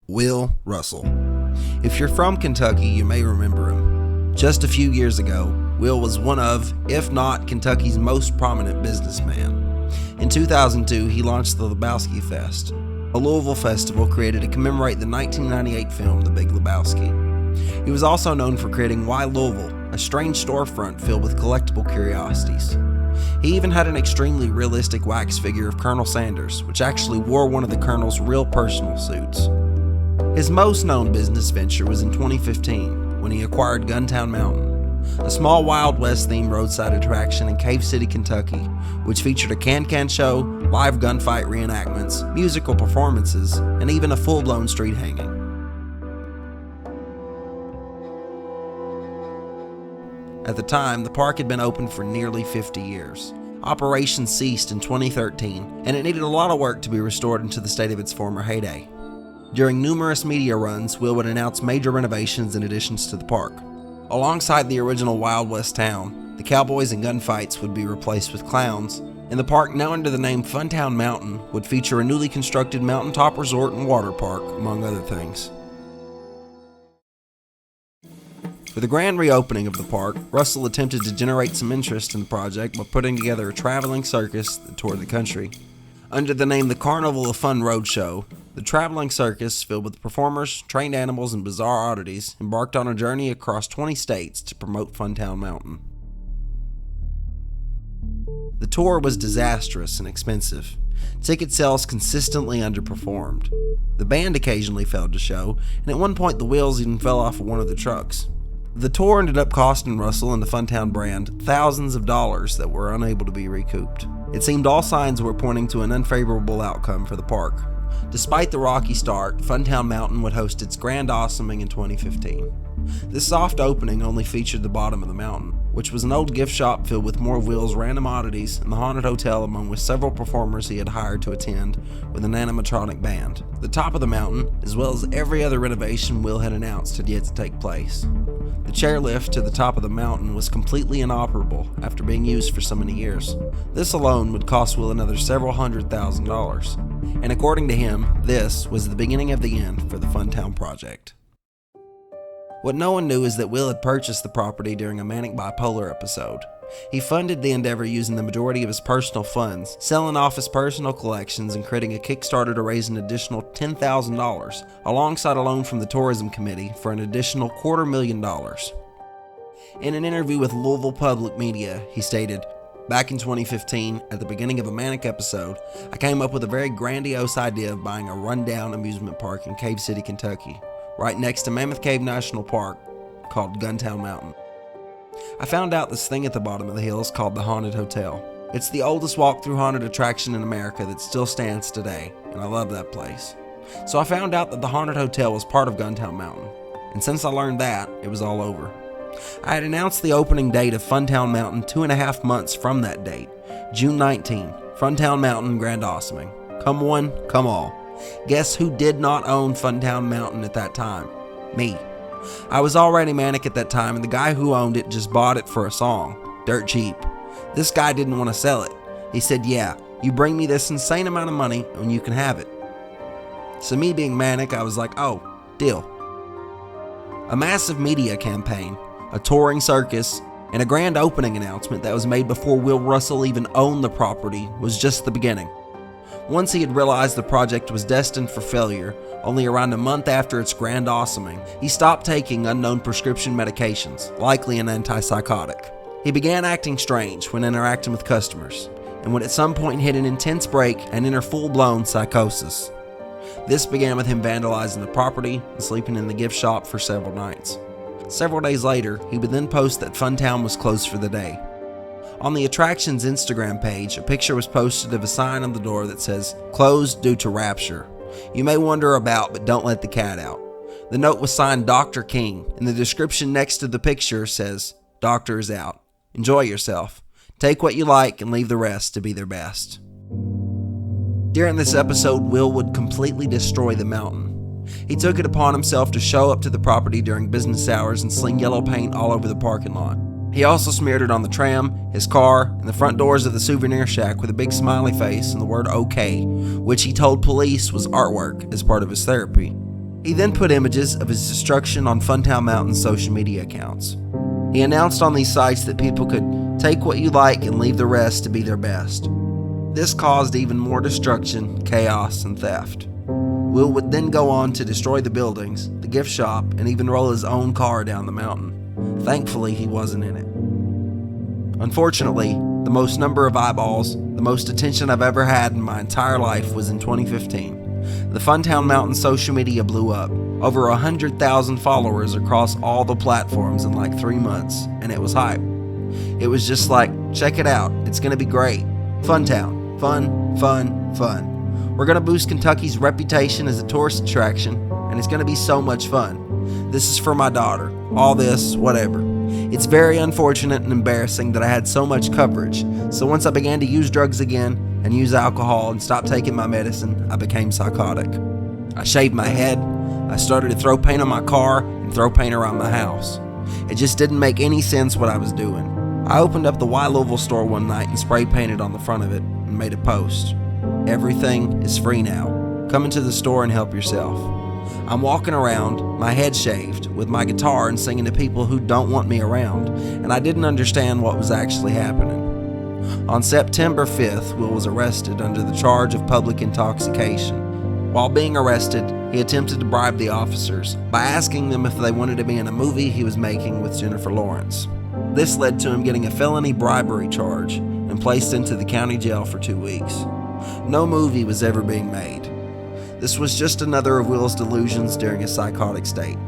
Will Russell. If you're from Kentucky, you may remember him. Just a few years ago, Will was one of, if not Kentucky's most prominent businessman. In 2002, he launched the Labowski Fest, a Louisville festival created to commemorate the 1998 film The Big Labowski. He was also known for creating Why Louisville, a strange storefront filled with collectible curiosities. He even had an extremely realistic wax figure of Colonel Sanders, which actually wore one of the Colonel's real personal suits. His most known business venture was in 2015, when he acquired Guntown Mountain, a small Wild West themed roadside attraction in Cave City, Kentucky, which featured a can-can show, live gunfight reenactments, musical performances, and even a full-blown street hanging. At the time, the park had been open for nearly 50 years. Operations ceased in 2013, and it needed a lot of work to be restored into the state of its former heyday. During numerous media runs, Will would announce major renovations and additions to the park. Alongside the original Wild West town, the cowboys and gunfights would be replaced with clowns, and the park, now under the name Funtown Mountain, would feature a newly constructed mountaintop resort and water park, among other things. For the grand reopening of the park, Russell attempted to generate some interest in the project by putting together a traveling circus that toured the country. Under the name the Carnival of Fun Roadshow, the traveling circus, filled with performers, trained animals, and bizarre oddities, embarked on a journey across 20 states to promote Funtown Mountain. The tour was disastrous and expensive. Ticket sales consistently underperformed. The band occasionally failed to show, and at one point the wheels even fell off of one of the trucks. The tour ended up costing Russell and the Funtown brand thousands of dollars that were unable to be recouped. It seemed all signs were pointing to an unfavorable outcome for the park. Despite the rocky start, Funtown Mountain would host its grand awesoming in 2015. This soft opening only featured the bottom of the mountain, which was an old gift shop filled with more of Will's random oddities and the haunted hotel, among with several performers he had hired to attend with an animatronic band. The top of the mountain, as well as every other renovation Will had announced, had yet to take place. The chairlift to the top of the mountain was completely inoperable after being used for so many years. This alone would cost Will another several $100,000. And according to him, this was the beginning of the end for the Funtown project. What no one knew is that Will had purchased the property during a manic bipolar episode. He funded the endeavor using the majority of his personal funds, selling off his personal collections and creating a Kickstarter to raise an additional $10,000, alongside a loan from the tourism committee for an additional $250,000. In an interview with Louisville Public Media, he stated, "Back in 2015, at the beginning of a manic episode, I came up with a very grandiose idea of buying a rundown amusement park in Cave City, Kentucky, right next to Mammoth Cave National Park, called Guntown Mountain. I found out this thing at the bottom of the hill is called the Haunted Hotel. It's the oldest walk-through haunted attraction in America that still stands today, and I love that place. So I found out that the Haunted Hotel was part of Guntown Mountain, and since I learned that, it was all over. I had announced the opening date of Funtown Mountain 2.5 months from that date, June 19, Funtown Mountain Grand Awesoming. Come one, come all. Guess who did not own Funtown Mountain at that time? Me. I was already manic at that time, and the guy who owned it just bought it for a song, dirt cheap. This guy didn't want to sell it. He said, yeah, you bring me this insane amount of money and you can have it. So me being manic, I was like, oh, deal. A massive media campaign, a touring circus, and a grand opening announcement that was made before Will Russell even owned the property was just the beginning. Once he had realized the project was destined for failure, only around a month after its grand awesoming, he stopped taking unknown prescription medications, likely an antipsychotic. He began acting strange when interacting with customers, and would at some point hit an intense break and enter full-blown psychosis. This began with him vandalizing the property and sleeping in the gift shop for several nights. Several days later, he would then post that Funtown was closed for the day. On the attraction's Instagram page, a picture was posted of a sign on the door that says, "Closed due to rapture. You may wander about, but don't let the cat out." The note was signed Dr. King, and the description next to the picture says, "Doctor is out. Enjoy yourself. Take what you like and leave the rest to be their best." During this episode, Will would completely destroy the mountain. He took it upon himself to show up to the property during business hours and sling yellow paint all over the parking lot. He also smeared it on the tram, his car, and the front doors of the souvenir shack with a big smiley face and the word OK, which he told police was artwork as part of his therapy. He then put images of his destruction on Funtown Mountain's social media accounts. He announced on these sites that people could take what you like and leave the rest to be their best. This caused even more destruction, chaos, and theft. Will would then go on to destroy the buildings, the gift shop, and even roll his own car down the mountain. Thankfully, he wasn't in it. Unfortunately, the most number of eyeballs, the most attention I've ever had in my entire life was in 2015. The Funtown Mountain social media blew up. Over 100,000 followers across all the platforms in like 3 months, and it was hype. It was just like, check it out, it's gonna be great. Funtown, fun, fun, fun. We're gonna boost Kentucky's reputation as a tourist attraction, and it's gonna be so much fun. This is for my daughter, all this, whatever. It's very unfortunate and embarrassing that I had so much coverage, so once I began to use drugs again, and use alcohol and stop taking my medicine, I became psychotic. I shaved my head, I started to throw paint on my car and throw paint around my house. It just didn't make any sense what I was doing. I opened up the Louisville store one night and spray painted on the front of it and made a post. Everything is free now. Come into the store and help yourself. I'm walking around, my head shaved, with my guitar and singing to people who don't want me around, and I didn't understand what was actually happening. On September 5th, Will was arrested under the charge of public intoxication. While being arrested, he attempted to bribe the officers by asking them if they wanted to be in a movie he was making with Jennifer Lawrence. This led to him getting a felony bribery charge and placed into the county jail for 2 weeks. No movie was ever being made. This was just another of Will's delusions during his psychotic state.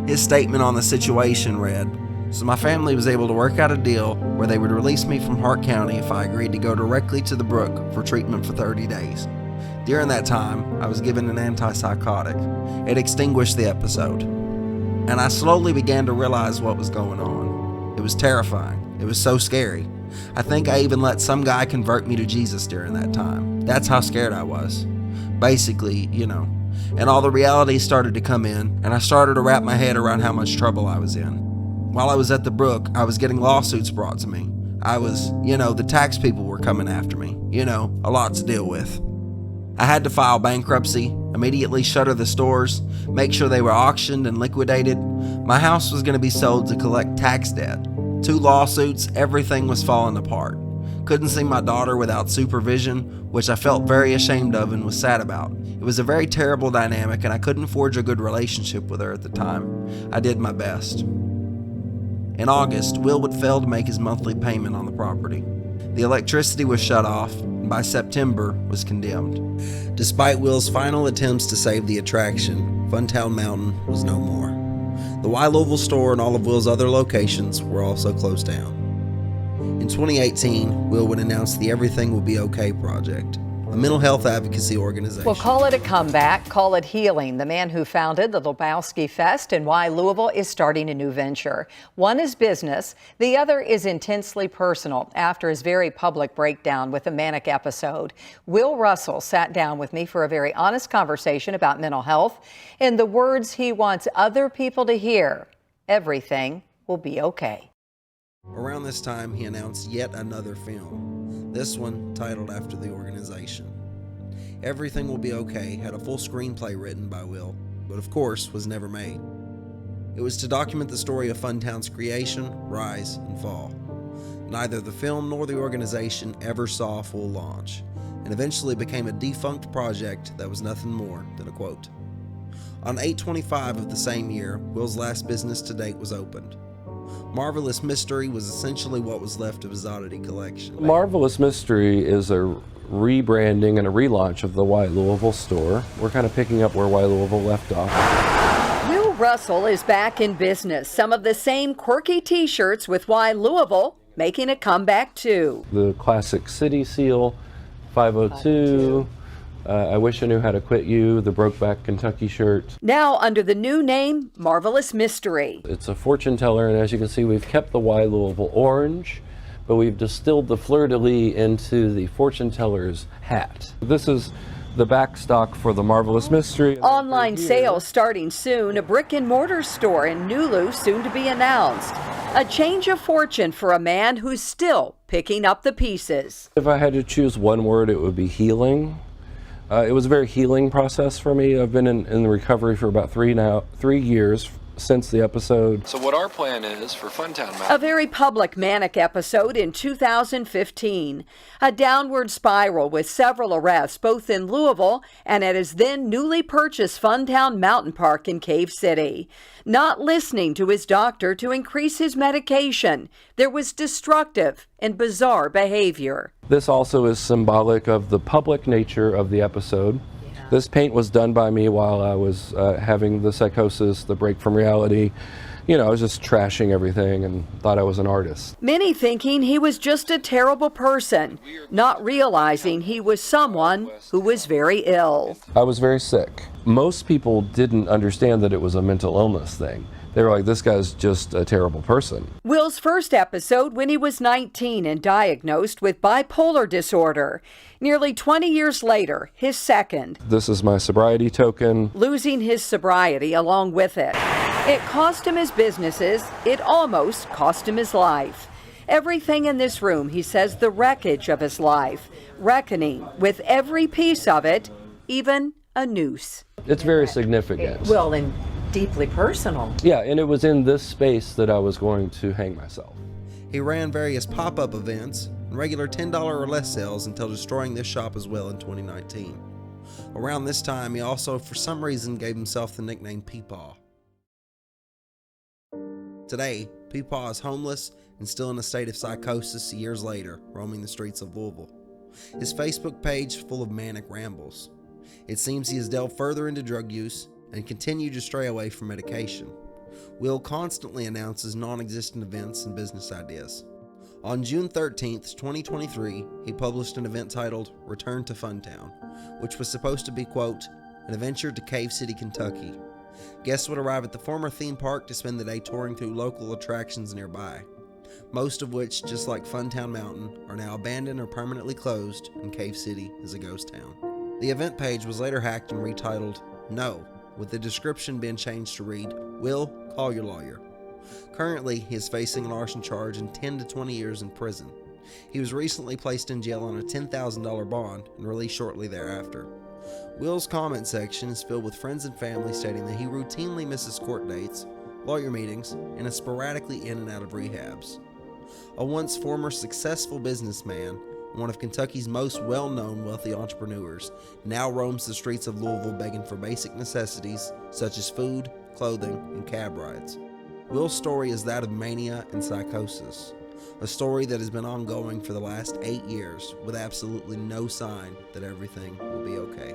His statement on the situation read, "So my family was able to work out a deal where they would release me from Hart County if I agreed to go directly to the brook for treatment for 30 days. During that time, I was given an antipsychotic. It extinguished the episode. And I slowly began to realize what was going on. It was terrifying. It was so scary. I think I even let some guy convert me to Jesus during that time. That's how scared I was. Basically, And all the reality started to come in, and I started to wrap my head around how much trouble I was in. While I was at the brook, I was getting lawsuits brought to me. I was, the tax people were coming after me. A lot to deal with. I had to file bankruptcy, immediately shutter the stores, make sure they were auctioned and liquidated. My house was going to be sold to collect tax debt. 2 lawsuits, everything was falling apart. Couldn't see my daughter without supervision, which I felt very ashamed of and was sad about. It was a very terrible dynamic, and I couldn't forge a good relationship with her at the time. I did my best. In August, Will would fail to make his monthly payment on the property. The electricity was shut off, and by September was condemned. Despite Will's final attempts to save the attraction, Funtown Mountain was no more. The Louisville store and all of Will's other locations were also closed down. In 2018, Will would announce the Everything Will Be Okay project, a mental health advocacy organization. Well, call it a comeback, call it healing. The man who founded the Labowski Fest and why Louisville is starting a new venture. One is business, the other is intensely personal. After his very public breakdown with a manic episode, Will Russell sat down with me for a very honest conversation about mental health and the words he wants other people to hear. Everything will be okay. Around this time, he announced yet another film, this one titled after the organization. Everything Will Be Okay had a full screenplay written by Will, but of course was never made. It was to document the story of Funtown's creation, rise, and fall. Neither the film nor the organization ever saw a full launch, and eventually became a defunct project that was nothing more than a quote. On 8/25 of the same year, Will's last business to date was opened. Marvelous Mystery was essentially what was left of his oddity collection. Marvelous Mystery is a rebranding and a relaunch of the Louisville store. We're kind of picking up where Louisville left off. Will Russell is back in business. Some of the same quirky t-shirts with Louisville making a comeback too. The classic city seal, 502. I Wish I Knew How to Quit You, the Brokeback Kentucky shirt. Now under the new name, Marvelous Mystery. It's a fortune teller, and as you can see, we've kept the Louisville orange, but we've distilled the fleur-de-lis into the fortune teller's hat. This is the back stock for the Marvelous Mystery. Online sales starting soon. A brick and mortar store in Nulu soon to be announced. A change of fortune for a man who's still picking up the pieces. If I had to choose one word, it would be healing. It was a very healing process for me. I've been in recovery for about 3 years since the episode. So what our plan is for Funtown Mountain. A very public manic episode in 2015. A downward spiral with several arrests both in Louisville and at his then newly purchased Funtown Mountain Park in Cave City. Not listening to his doctor to increase his medication. There was destructive and bizarre behavior. This also is symbolic of the public nature of the episode. This paint was done by me while I was having the psychosis, the break from reality. You know, I was just trashing everything and thought I was an artist. Many thinking he was just a terrible person, not realizing he was someone who was very ill. I was very sick. Most people didn't understand that it was a mental illness thing. They were like, this guy's just a terrible person. Will's first episode when he was 19 and diagnosed with bipolar disorder. Nearly 20 years later, his second. This is my sobriety token. Losing his sobriety along with it. It cost him his businesses. It almost cost him his life. Everything in this room, he says, the wreckage of his life. Reckoning with every piece of it, even a noose. It's very significant. Well, and deeply personal. Yeah, and it was in this space that I was going to hang myself. He ran various pop-up events and regular $10 or less sales until destroying this shop as well in 2019. Around this time, he also, for some reason, gave himself the nickname Peepaw. Today, Peepaw is homeless and still in a state of psychosis years later, roaming the streets of Louisville. His Facebook page full of manic rambles. It seems he has delved further into drug use and continued to stray away from medication. Will constantly announces non-existent events and business ideas. On June 13th, 2023, he published an event titled Return to Funtown, which was supposed to be, quote, an adventure to Cave City, Kentucky. Guests would arrive at the former theme park to spend the day touring through local attractions nearby, most of which, just like Funtown Mountain, are now abandoned or permanently closed, and Cave City is a ghost town. The event page was later hacked and retitled No, with the description being changed to read, Will, call your lawyer. Currently, he is facing an arson charge and 10 to 20 years in prison. He was recently placed in jail on a $10,000 bond and released shortly thereafter. Will's comment section is filled with friends and family stating that he routinely misses court dates, lawyer meetings, and is sporadically in and out of rehabs. A once former successful businessman, one of Kentucky's most well-known wealthy entrepreneurs, now roams the streets of Louisville begging for basic necessities such as food, clothing, and cab rides. Will's story is that of mania and psychosis, a story that has been ongoing for the last 8 years with absolutely no sign that everything will be okay.